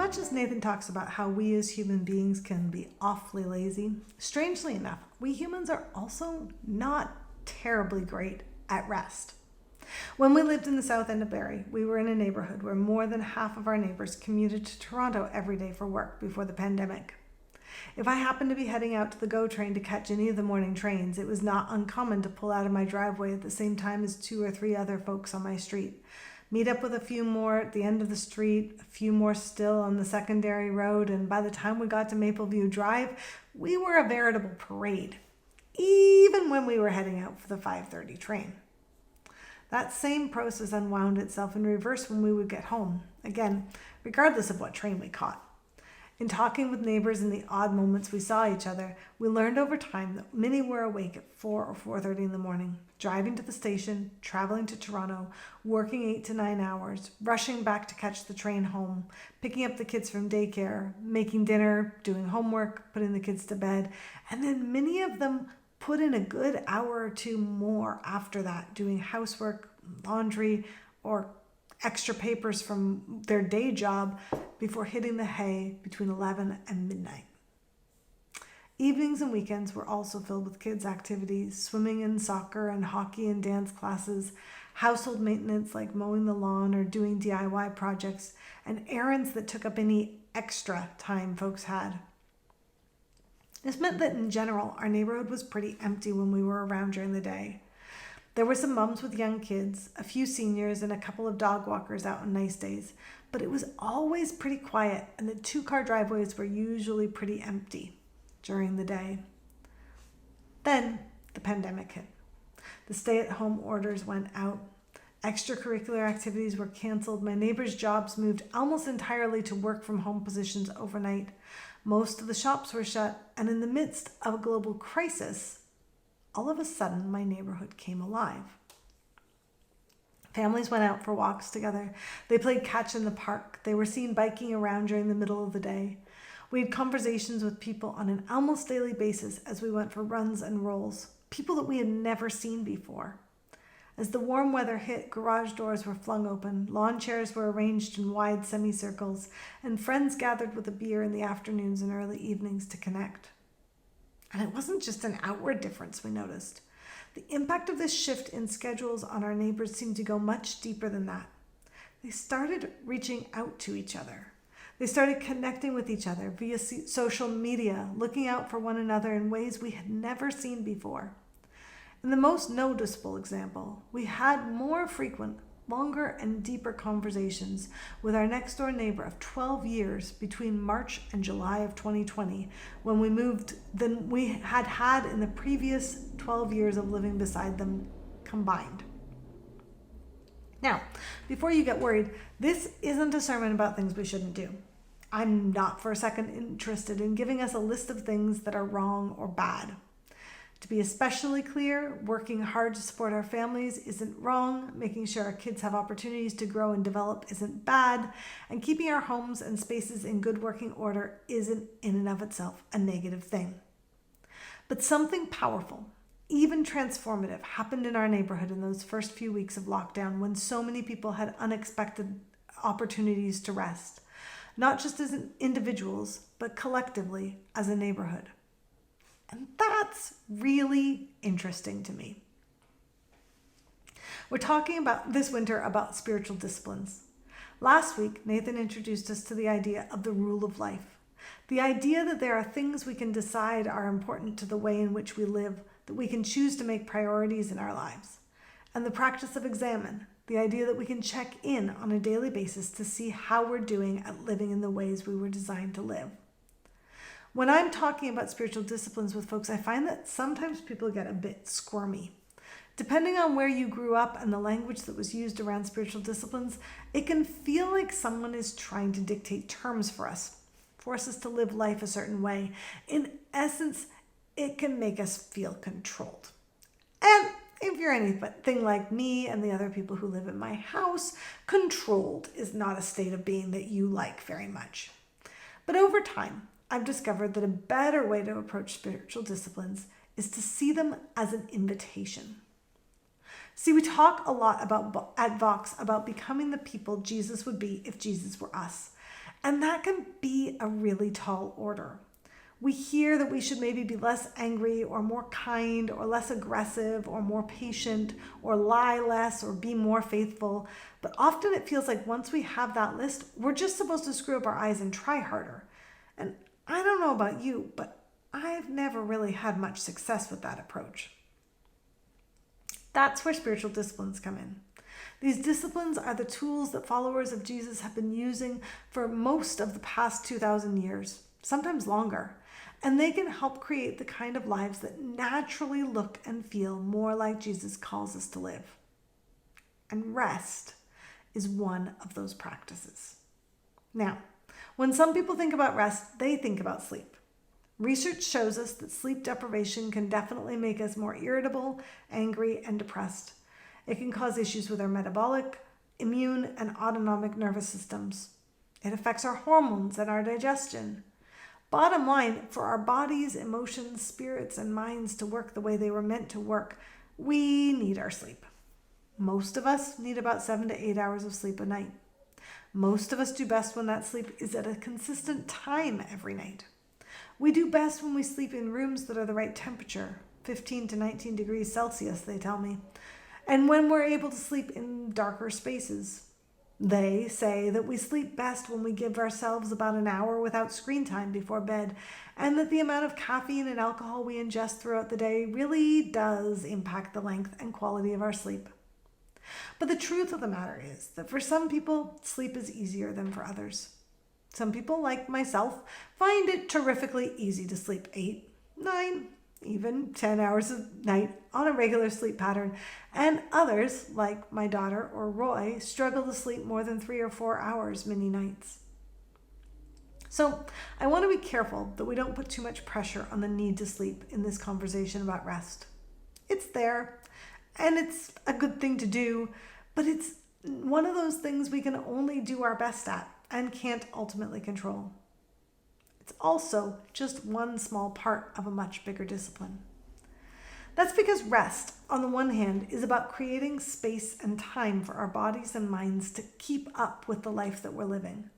much as Nathan talks about how we as human beings can be awfully lazy, strangely enough, we humans are also not terribly great at rest. When we lived in the south end of Barrie, we were in a neighborhood where more than half of our neighbors commuted to Toronto every day for work before the pandemic. If I happened to be heading out to the GO train to catch any of the morning trains, it was not uncommon to pull out of my driveway at the same time as 2 or 3 other folks on my street. Meet up with a few more at the end of the street, a few more still on the secondary road, and by the time we got to Mapleview Drive, we were a veritable parade, even when we were heading out for the 5:30 train. That same process unwound itself in reverse when we would get home, again, regardless of what train we caught. In talking with neighbors in the odd moments we saw each other, we learned over time that many were awake at 4 or 4:30 in the morning, driving to the station, traveling to Toronto, working 8 to 9 hours, rushing back to catch the train home, picking up the kids from daycare, making dinner, doing homework, putting the kids to bed, and then many of them put in a good hour or 2 more after that, doing housework, laundry, or extra papers from their day job before hitting the hay between 11 and midnight. Evenings and weekends were also filled with kids' activities, swimming and soccer and hockey and dance classes, household maintenance like mowing the lawn or doing DIY projects, and errands that took up any extra time folks had. This meant that in general, our neighborhood was pretty empty when we were around during the day. There were some mums with young kids, a few seniors, and a couple of dog walkers out on nice days, but it was always pretty quiet, and the 2-car driveways were usually pretty empty during the day. Then the pandemic hit. The stay-at-home orders went out. Extracurricular activities were canceled. My neighbors' jobs moved almost entirely to work-from-home positions overnight. Most of the shops were shut, and in the midst of a global crisis, all of a sudden, my neighborhood came alive. Families went out for walks together. They played catch in the park. They were seen biking around during the middle of the day. We had conversations with people on an almost daily basis as we went for runs and rolls, people that we had never seen before. As the warm weather hit, garage doors were flung open, lawn chairs were arranged in wide semicircles, and friends gathered with a beer in the afternoons and early evenings to connect. And it wasn't just an outward difference we noticed. The impact of this shift in schedules on our neighbors seemed to go much deeper than that. They started reaching out to each other. They started connecting with each other via social media, looking out for one another in ways we had never seen before. In the most noticeable example, we had more frequent, longer and deeper conversations with our next door neighbor of 12 years between March and July of 2020 when we moved than we had in the previous 12 years of living beside them combined. Now, before you get worried, this isn't a sermon about things we shouldn't do. I'm not for a second interested in giving us a list of things that are wrong or bad. To be especially clear, working hard to support our families isn't wrong, making sure our kids have opportunities to grow and develop isn't bad, and keeping our homes and spaces in good working order isn't in and of itself a negative thing. But something powerful, even transformative, happened in our neighborhood in those first few weeks of lockdown when so many people had unexpected opportunities to rest, not just as individuals, but collectively as a neighborhood. And that's really interesting to me. We're talking about this winter about spiritual disciplines. Last week, Nathan introduced us to the idea of the rule of life. The idea that there are things we can decide are important to the way in which we live, that we can choose to make priorities in our lives. And the practice of examine, the idea that we can check in on a daily basis to see how we're doing at living in the ways we were designed to live. When I'm talking about spiritual disciplines with folks, I find that sometimes people get a bit squirmy. Depending on where you grew up and the language that was used around spiritual disciplines, it can feel like someone is trying to dictate terms for us, force us to live life a certain way. In essence, it can make us feel controlled. And if you're anything like me and the other people who live in my house, controlled is not a state of being that you like very much. But over time, I've discovered that a better way to approach spiritual disciplines is to see them as an invitation. See, we talk a lot at Vox about becoming the people Jesus would be if Jesus were us. And that can be a really tall order. We hear that we should maybe be less angry or more kind or less aggressive or more patient or lie less or be more faithful. But often it feels like once we have that list, we're just supposed to screw up our eyes and try harder. And I don't know about you, but I've never really had much success with that approach. That's where spiritual disciplines come in. These disciplines are the tools that followers of Jesus have been using for most of the past 2,000 years, sometimes longer. And they can help create the kind of lives that naturally look and feel more like Jesus calls us to live. And rest is one of those practices. Now, when some people think about rest, they think about sleep. Research shows us that sleep deprivation can definitely make us more irritable, angry, and depressed. It can cause issues with our metabolic, immune, and autonomic nervous systems. It affects our hormones and our digestion. Bottom line, for our bodies, emotions, spirits, and minds to work the way they were meant to work, we need our sleep. Most of us need about 7 to 8 hours of sleep a night. Most of us do best when that sleep is at a consistent time every night. We do best when we sleep in rooms that are the right temperature, 15 to 19 degrees Celsius, they tell me, and when we're able to sleep in darker spaces. They say that we sleep best when we give ourselves about an hour without screen time before bed, and that the amount of caffeine and alcohol we ingest throughout the day really does impact the length and quality of our sleep. But the truth of the matter is that for some people, sleep is easier than for others. Some people, like myself, find it terrifically easy to sleep 8, 9, even 10 hours a night on a regular sleep pattern, and others, like my daughter or Roy, struggle to sleep more than 3 or 4 hours many nights. So I want to be careful that we don't put too much pressure on the need to sleep in this conversation about rest. It's there, and it's a good thing to do, but it's one of those things we can only do our best at and can't ultimately control. It's also just one small part of a much bigger discipline. That's because rest, on the one hand, is about creating space and time for our bodies and minds to keep up with the life that we're living.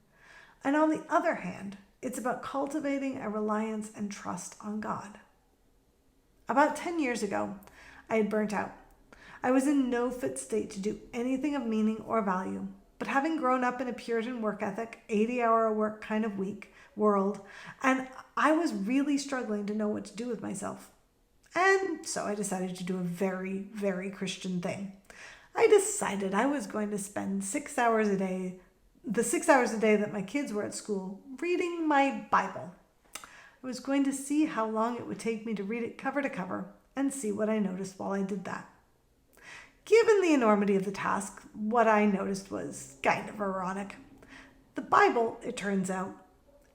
And on the other hand, it's about cultivating a reliance and trust on God. About 10 years ago, I had burnt out. I was in no fit state to do anything of meaning or value. But having grown up in a Puritan work ethic, 80-hour-a-work kind of world, and I was really struggling to know what to do with myself. And so I decided to do a very, very Christian thing. I decided I was going to spend 6 hours a day, the 6 hours a day that my kids were at school, reading my Bible. I was going to see how long it would take me to read it cover to cover and see what I noticed while I did that. Given the enormity of the task, what I noticed was kind of ironic. The Bible, it turns out,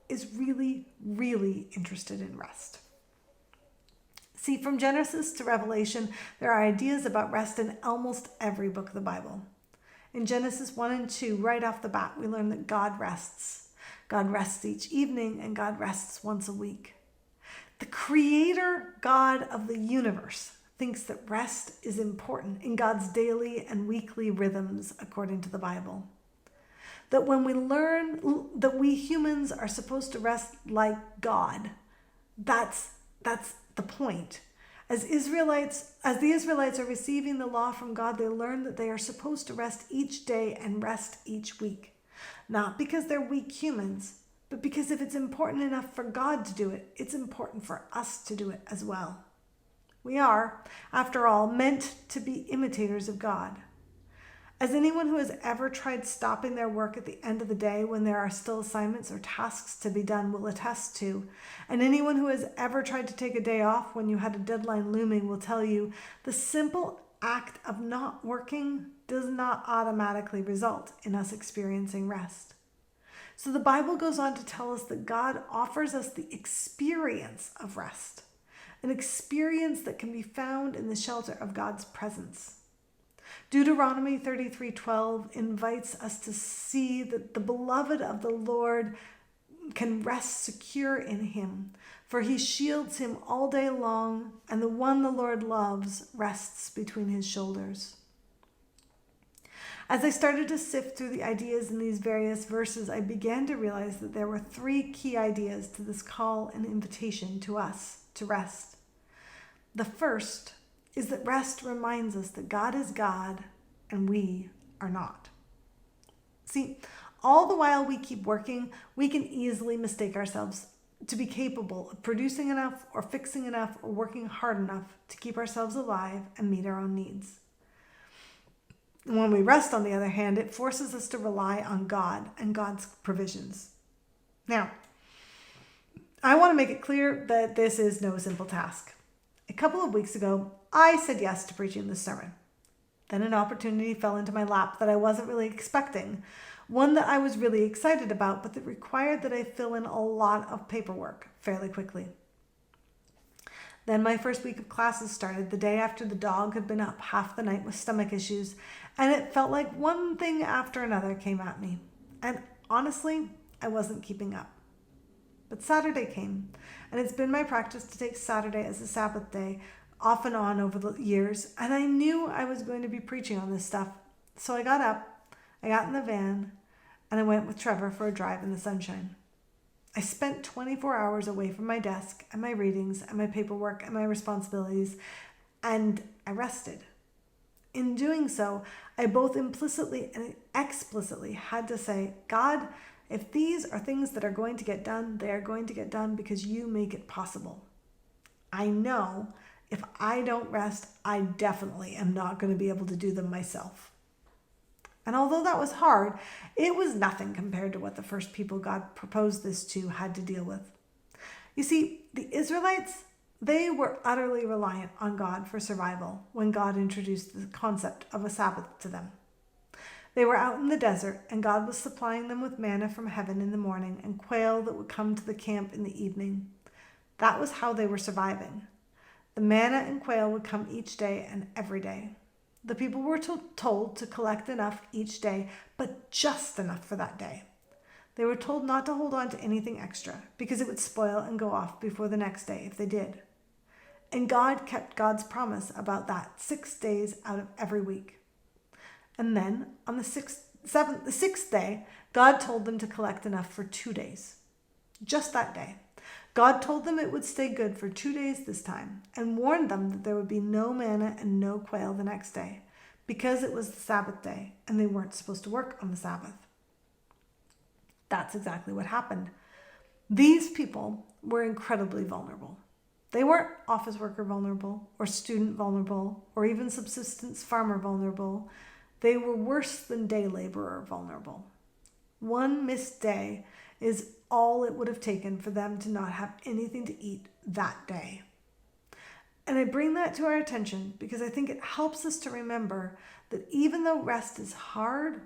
is really, really interested in rest. See, from Genesis to Revelation, there are ideas about rest in almost every book of the Bible. In Genesis 1 and 2, right off the bat, we learn that God rests. God rests each evening, and God rests once a week. The Creator God of the universe thinks that rest is important in God's daily and weekly rhythms, according to the Bible. That when we learn that we humans are supposed to rest like God, that's the point. As the Israelites are receiving the law from God, they learn that they are supposed to rest each day and rest each week. Not because they're weak humans, but because if it's important enough for God to do it, it's important for us to do it as well. We are, after all, meant to be imitators of God. As anyone who has ever tried stopping their work at the end of the day when there are still assignments or tasks to be done will attest to, and anyone who has ever tried to take a day off when you had a deadline looming will tell you, the simple act of not working does not automatically result in us experiencing rest. So the Bible goes on to tell us that God offers us the experience of rest. An experience that can be found in the shelter of God's presence. Deuteronomy 33:12 invites us to see that the beloved of the Lord can rest secure in him, for he shields him all day long, and the one the Lord loves rests between his shoulders. As I started to sift through the ideas in these various verses, I began to realize that there were three key ideas to this call and invitation to us to rest. The first is that rest reminds us that God is God and we are not. See, all the while we keep working, we can easily mistake ourselves to be capable of producing enough or fixing enough or working hard enough to keep ourselves alive and meet our own needs. When we rest, on the other hand, it forces us to rely on God and God's provisions. Now, I want to make it clear that this is no simple task. A couple of weeks ago, I said yes to preaching this sermon. Then an opportunity fell into my lap that I wasn't really expecting, one that I was really excited about, but that required that I fill in a lot of paperwork fairly quickly. Then my first week of classes started the day after the dog had been up half the night with stomach issues, and it felt like one thing after another came at me. And honestly, I wasn't keeping up. But Saturday came, and it's been my practice to take Saturday as a Sabbath day, off and on over the years, and I knew I was going to be preaching on this stuff. So I got up, I got in the van, and I went with Trevor for a drive in the sunshine. I spent 24 hours away from my desk and my readings and my paperwork and my responsibilities, and I rested. In doing so, I both implicitly and explicitly had to say, God, if these are things that are going to get done, they are going to get done because you make it possible. I know if I don't rest, I definitely am not going to be able to do them myself. And although that was hard, it was nothing compared to what the first people God proposed this to had to deal with. You see, the Israelites, they were utterly reliant on God for survival when God introduced the concept of a Sabbath to them. They were out in the desert, and God was supplying them with manna from heaven in the morning and quail that would come to the camp in the evening. That was how they were surviving. The manna and quail would come each day and every day. The people were told to collect enough each day, but just enough for that day. They were told not to hold on to anything extra because it would spoil and go off before the next day if they did. And God kept God's promise about that 6 days out of every week. And then on the sixth day, God told them to collect enough for 2 days. Just that day. God told them it would stay good for 2 days this time and warned them that there would be no manna and no quail the next day because it was the Sabbath day and they weren't supposed to work on the Sabbath. That's exactly what happened. These people were incredibly vulnerable. They weren't office worker vulnerable or student vulnerable or even subsistence farmer vulnerable. They were worse than day laborer vulnerable. One missed day is all it would have taken for them to not have anything to eat that day. And I bring that to our attention because I think it helps us to remember that even though rest is hard,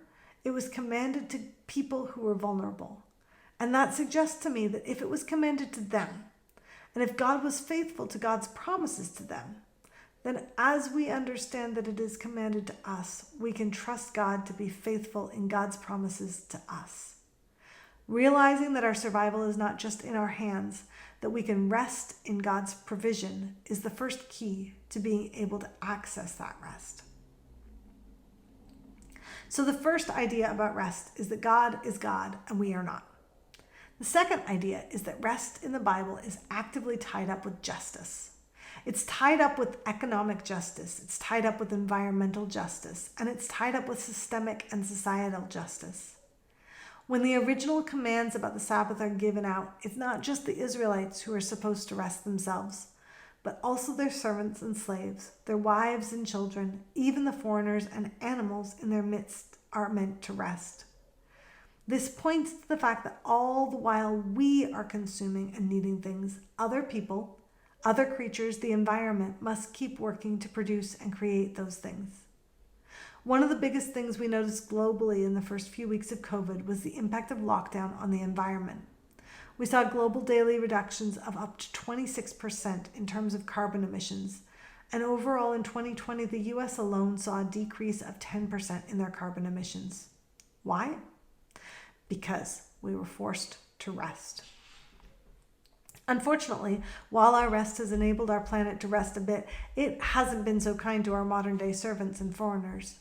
it was commanded to people who were vulnerable. And that suggests to me that if it was commanded to them, and if God was faithful to God's promises to them, then as we understand that it is commanded to us, we can trust God to be faithful in God's promises to us. Realizing that our survival is not just in our hands, that we can rest in God's provision is the first key to being able to access that rest. So the first idea about rest is that God is God and we are not. The second idea is that rest in the Bible is actively tied up with justice. It's tied up with economic justice, it's tied up with environmental justice, and it's tied up with systemic and societal justice. When the original commands about the Sabbath are given out, it's not just the Israelites who are supposed to rest themselves, but also their servants and slaves, their wives and children, even the foreigners and animals in their midst are meant to rest. This points to the fact that all the while we are consuming and needing things, other people, other creatures, the environment must keep working to produce and create those things. One of the biggest things we noticed globally in the first few weeks of COVID was the impact of lockdown on the environment. We saw global daily reductions of up to 26% in terms of carbon emissions. And overall in 2020, the US alone saw a decrease of 10% in their carbon emissions. Why? Because we were forced to rest. Unfortunately, while our rest has enabled our planet to rest a bit, it hasn't been so kind to our modern day servants and foreigners.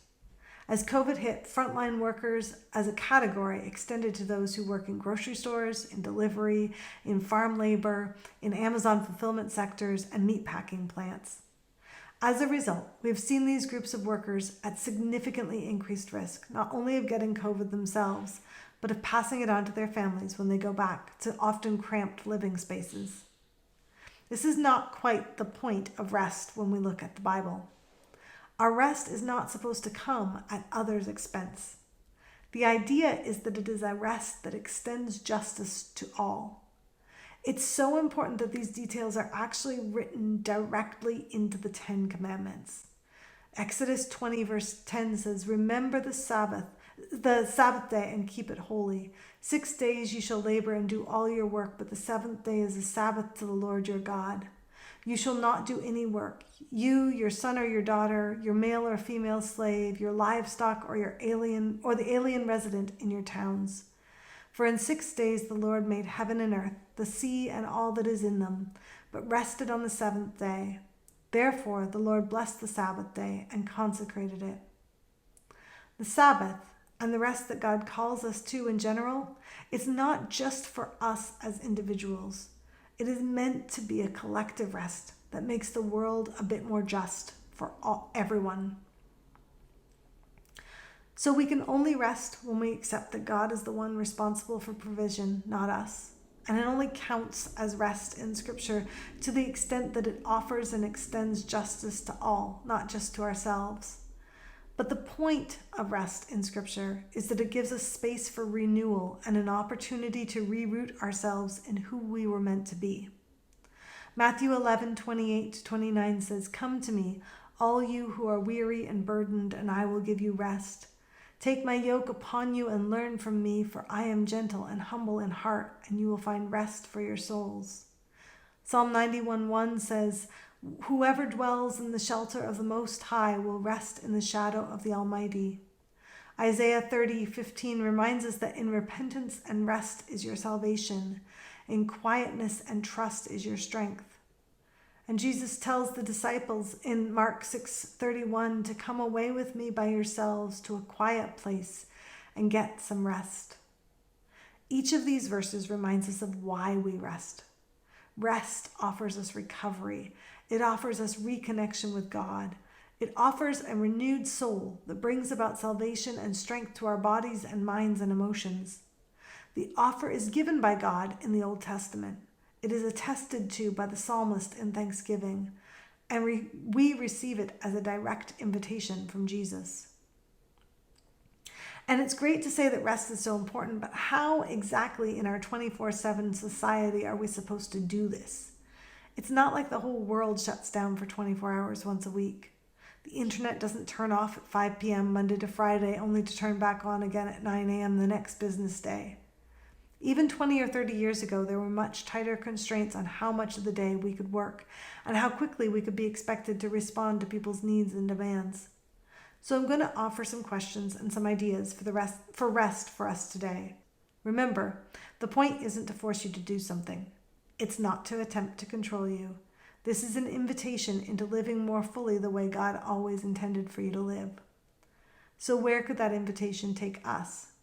As COVID hit, frontline workers as a category extended to those who work in grocery stores, in delivery, in farm labor, in Amazon fulfillment sectors, and meatpacking plants. As a result, we've seen these groups of workers at significantly increased risk, not only of getting COVID themselves, but of passing it on to their families when they go back to often cramped living spaces. This is not quite the point of rest when we look at the Bible. Our rest is not supposed to come at others' expense. The idea is that it is a rest that extends justice to all. It's so important that these details are actually written directly into the Ten Commandments. Exodus 20 verse 10 says, "Remember the Sabbath day and keep it holy. 6 days you shall labor and do all your work, but the seventh day is a Sabbath to the Lord your God. You shall not do any work. You, your son or your daughter, your male or female slave, your livestock or the alien resident in your towns. For in 6 days the Lord made heaven and earth, the sea and all that is in them, but rested on the seventh day. Therefore the Lord blessed the Sabbath day and consecrated it." The Sabbath and the rest that God calls us to in general, it's not just for us as individuals. It is meant to be a collective rest that makes the world a bit more just for everyone. So we can only rest when we accept that God is the one responsible for provision, not us. And it only counts as rest in Scripture to the extent that it offers and extends justice to all, not just to ourselves. But the point of rest in Scripture is that it gives us space for renewal and an opportunity to reroot ourselves in who we were meant to be. Matthew 11:28-29 says, "Come to me, all you who are weary and burdened, and I will give you rest. Take my yoke upon you and learn from me, for I am gentle and humble in heart, and you will find rest for your souls." Psalm 91:1 says, "Whoever dwells in the shelter of the Most High will rest in the shadow of the Almighty." Isaiah 30:15 reminds us that in repentance and rest is your salvation. In quietness and trust is your strength. And Jesus tells the disciples in Mark 6:31 to come away with me by yourselves to a quiet place and get some rest. Each of these verses reminds us of why we rest. Rest offers us recovery. It offers us reconnection with God. It offers a renewed soul that brings about salvation and strength to our bodies and minds and emotions. The offer is given by God in the Old Testament. It is attested to by the psalmist in Thanksgiving, and we receive it as a direct invitation from Jesus. And it's great to say that rest is so important, but how exactly in our 24/7 society are we supposed to do this? It's not like the whole world shuts down for 24 hours once a week. The internet doesn't turn off at 5 p.m. Monday to Friday, only to turn back on again at 9 a.m. the next business day. Even 20 or 30 years ago, there were much tighter constraints on how much of the day we could work and how quickly we could be expected to respond to people's needs and demands. So I'm going to offer some questions and some ideas for rest for us today. Remember, the point isn't to force you to do something. It's not to attempt to control you. This is an invitation into living more fully the way God always intended for you to live. So where could that invitation take us?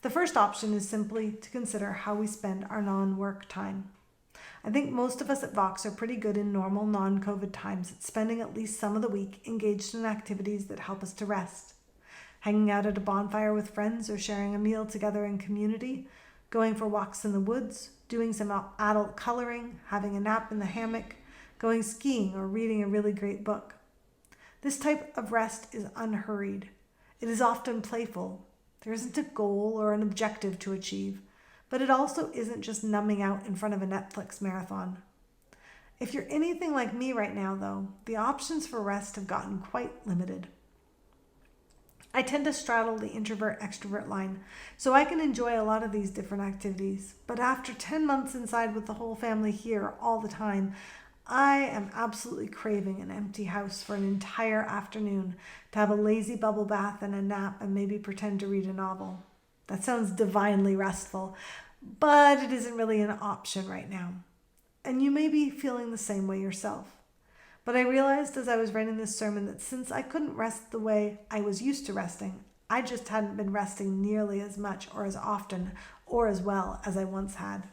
The first option is simply to consider how we spend our non-work time. I think most of us at Vox are pretty good in normal non-COVID times at spending at least some of the week engaged in activities that help us to rest. Hanging out at a bonfire with friends or sharing a meal together in community, going for walks in the woods, doing some adult coloring, having a nap in the hammock, going skiing, or reading a really great book. This type of rest is unhurried. It is often playful. There isn't a goal or an objective to achieve, but it also isn't just numbing out in front of a Netflix marathon. If you're anything like me right now, though, the options for rest have gotten quite limited. I tend to straddle the introvert-extrovert line, so I can enjoy a lot of these different activities. But after 10 months inside with the whole family here all the time, I am absolutely craving an empty house for an entire afternoon to have a lazy bubble bath and a nap and maybe pretend to read a novel. That sounds divinely restful, but it isn't really an option right now. And you may be feeling the same way yourself. But I realized as I was writing this sermon that since I couldn't rest the way I was used to resting, I just hadn't been resting nearly as much or as often or as well as I once had.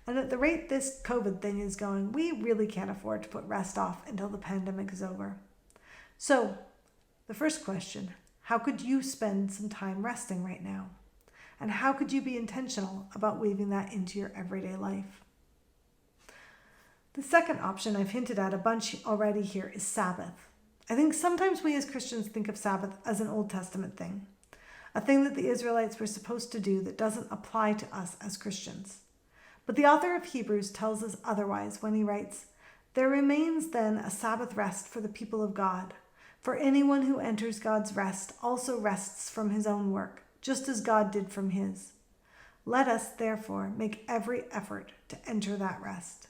And at the rate this COVID thing is going, we really can't afford to put rest off until the pandemic is over. So, the first question, how could you spend some time resting right now? And how could you be intentional about weaving that into your everyday life? The second option I've hinted at a bunch already here is Sabbath. I think sometimes we as Christians think of Sabbath as an Old Testament thing, a thing that the Israelites were supposed to do that doesn't apply to us as Christians. But the author of Hebrews tells us otherwise when he writes, "There remains then a Sabbath rest for the people of God. For anyone who enters God's rest also rests from his own work, just as God did from his. Let us, therefore, make every effort to enter that rest."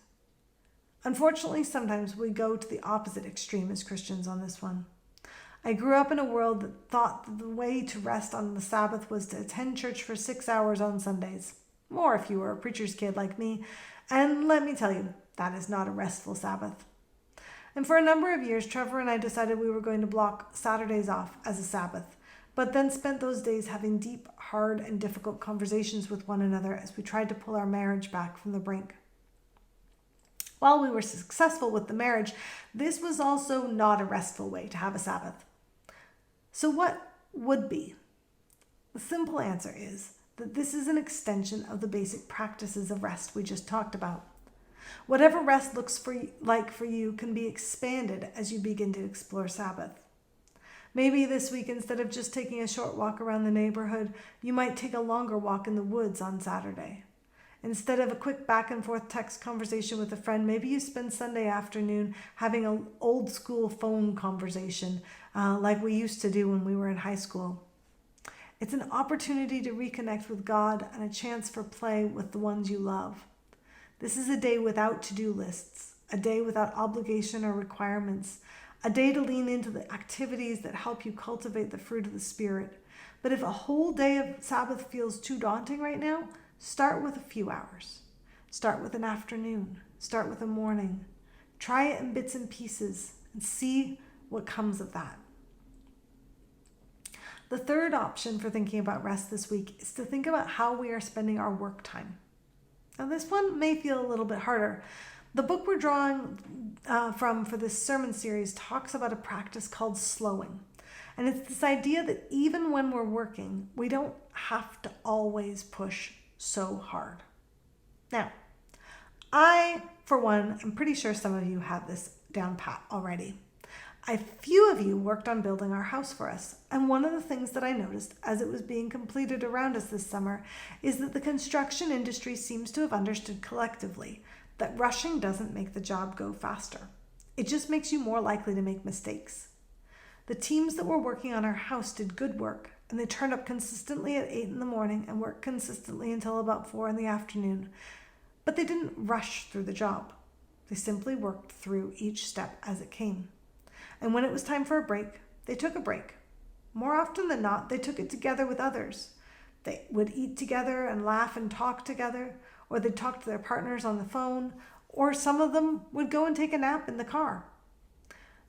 Unfortunately, sometimes we go to the opposite extreme as Christians on this one. I grew up in a world that thought that the way to rest on the Sabbath was to attend church for 6 hours on Sundays, or if you were a preacher's kid like me, and let me tell you, that is not a restful Sabbath. And for a number of years, Trevor and I decided we were going to block Saturdays off as a Sabbath, but then spent those days having deep, hard, and difficult conversations with one another as we tried to pull our marriage back from the brink. While we were successful with the marriage, this was also not a restful way to have a Sabbath. So what would be? The simple answer is that this is an extension of the basic practices of rest we just talked about. Whatever rest looks like for you can be expanded as you begin to explore Sabbath. Maybe this week, instead of just taking a short walk around the neighborhood, you might take a longer walk in the woods on Saturday. Instead of a quick back and forth text conversation with a friend, maybe you spend Sunday afternoon having an old school phone conversation like we used to do when we were in high school. It's an opportunity to reconnect with God and a chance for play with the ones you love. This is a day without to-do lists, a day without obligation or requirements, a day to lean into the activities that help you cultivate the fruit of the Spirit. But if a whole day of Sabbath feels too daunting right now, start with a few hours. Start with an afternoon. Start with a morning. Try it in bits and pieces and see what comes of that. The third option for thinking about rest this week is to think about how we are spending our work time. Now, this one may feel a little bit harder. The book we're drawing from for this sermon series talks about a practice called slowing. And it's this idea that even when we're working, we don't have to always push so hard. Now, I, for one, am pretty sure some of you have this down pat already. A few of you worked on building our house for us, and one of the things that I noticed as it was being completed around us this summer is that the construction industry seems to have understood collectively that rushing doesn't make the job go faster. It just makes you more likely to make mistakes. The teams that were working on our house did good work, and they turned up consistently at 8 in the morning and worked consistently until about 4 in the afternoon. But they didn't rush through the job. They simply worked through each step as it came. And when it was time for a break, they took a break. More often than not, they took it together with others. They would eat together and laugh and talk together, or they'd talk to their partners on the phone, or some of them would go and take a nap in the car.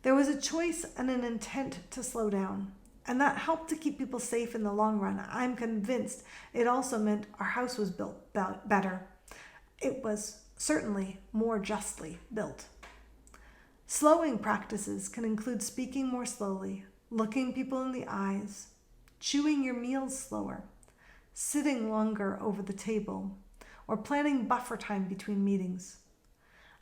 There was a choice and an intent to slow down, and that helped to keep people safe in the long run. I'm convinced it also meant our house was built better. It was certainly more justly built. Slowing practices can include speaking more slowly, looking people in the eyes, chewing your meals slower, sitting longer over the table, or planning buffer time between meetings.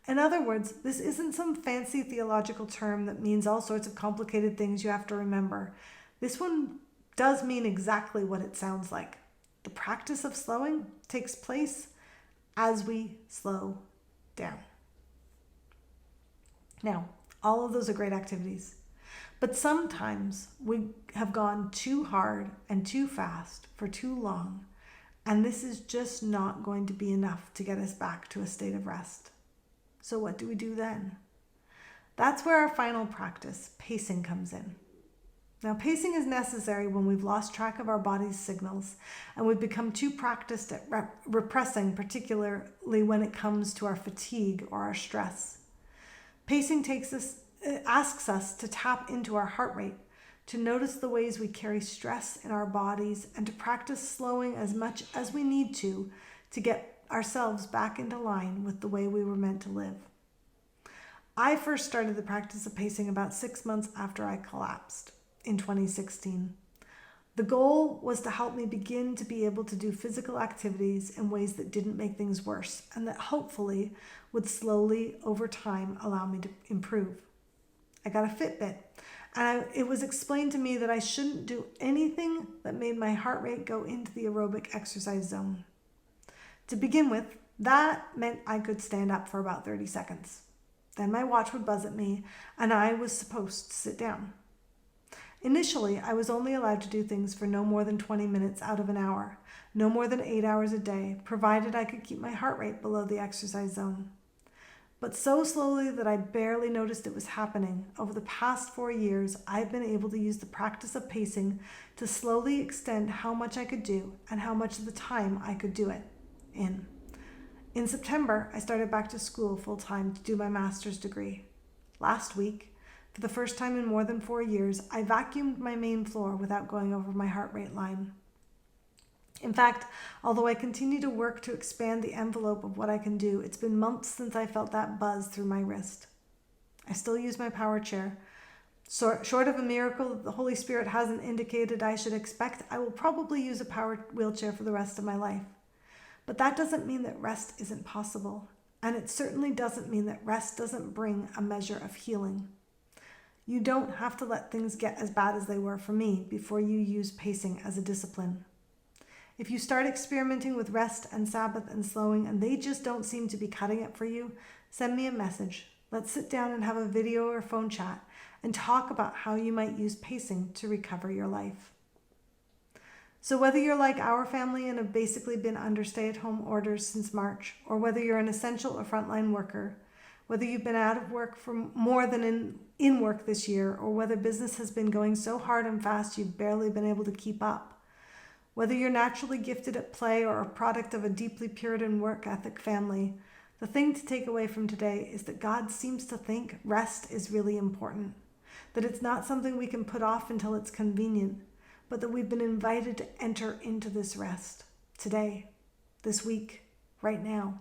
In other words, this isn't some fancy theological term that means all sorts of complicated things you have to remember. This one does mean exactly what it sounds like. The practice of slowing takes place as we slow down. Now, all of those are great activities, but sometimes we have gone too hard and too fast for too long, and this is just not going to be enough to get us back to a state of rest. So what do we do then? That's where our final practice, pacing, comes in. Now, pacing is necessary when we've lost track of our body's signals and we've become too practiced at repressing, particularly when it comes to our fatigue or our stress. Pacing takes us asks us to tap into our heart rate, to notice the ways we carry stress in our bodies, and to practice slowing as much as we need to get ourselves back into line with the way we were meant to live. I first started the practice of pacing about 6 months after I collapsed in 2016. The goal was to help me begin to be able to do physical activities in ways that didn't make things worse, and that hopefully would slowly, over time, allow me to improve. I got a Fitbit, and it was explained to me that I shouldn't do anything that made my heart rate go into the aerobic exercise zone. To begin with, that meant I could stand up for about 30 seconds. Then my watch would buzz at me, and I was supposed to sit down. Initially, I was only allowed to do things for no more than 20 minutes out of an hour, no more than 8 hours a day, provided I could keep my heart rate below the exercise zone. But so slowly that I barely noticed it was happening, over the past 4 years, I've been able to use the practice of pacing to slowly extend how much I could do and how much of the time I could do it in. In September, I started back to school full-time to do my master's degree. Last week, for the first time in more than 4 years, I vacuumed my main floor without going over my heart rate line. In fact, although I continue to work to expand the envelope of what I can do, it's been months since I felt that buzz through my wrist. I still use my power chair. Short of a miracle that the Holy Spirit hasn't indicated I should expect, I will probably use a power wheelchair for the rest of my life. But that doesn't mean that rest isn't possible, and it certainly doesn't mean that rest doesn't bring a measure of healing. You don't have to let things get as bad as they were for me before you use pacing as a discipline. If you start experimenting with rest and Sabbath and slowing and they just don't seem to be cutting it for you, send me a message. Let's sit down and have a video or phone chat and talk about how you might use pacing to recover your life. So whether you're like our family and have basically been under stay-at-home orders since March, or whether you're an essential or frontline worker, whether you've been out of work for more than in work this year, or whether business has been going so hard and fast you've barely been able to keep up, whether you're naturally gifted at play or a product of a deeply Puritan work ethic family, the thing to take away from today is that God seems to think rest is really important, that it's not something we can put off until it's convenient, but that we've been invited to enter into this rest today, this week, right now.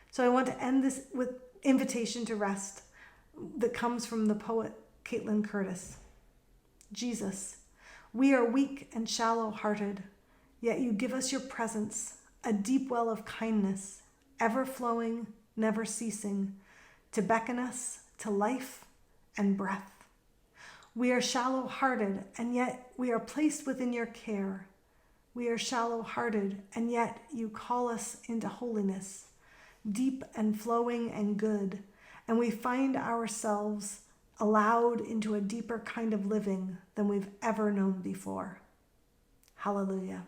So I want to end this with invitation to rest that comes from the poet Caitlin Curtis. Jesus, we are weak and shallow-hearted, yet you give us your presence, a deep well of kindness, ever flowing, never ceasing, to beckon us to life and breath. We are shallow-hearted, and yet we are placed within your care. We are shallow-hearted, and yet you call us into holiness, deep and flowing and good, and we find ourselves allowed into a deeper kind of living than we've ever known before. Hallelujah.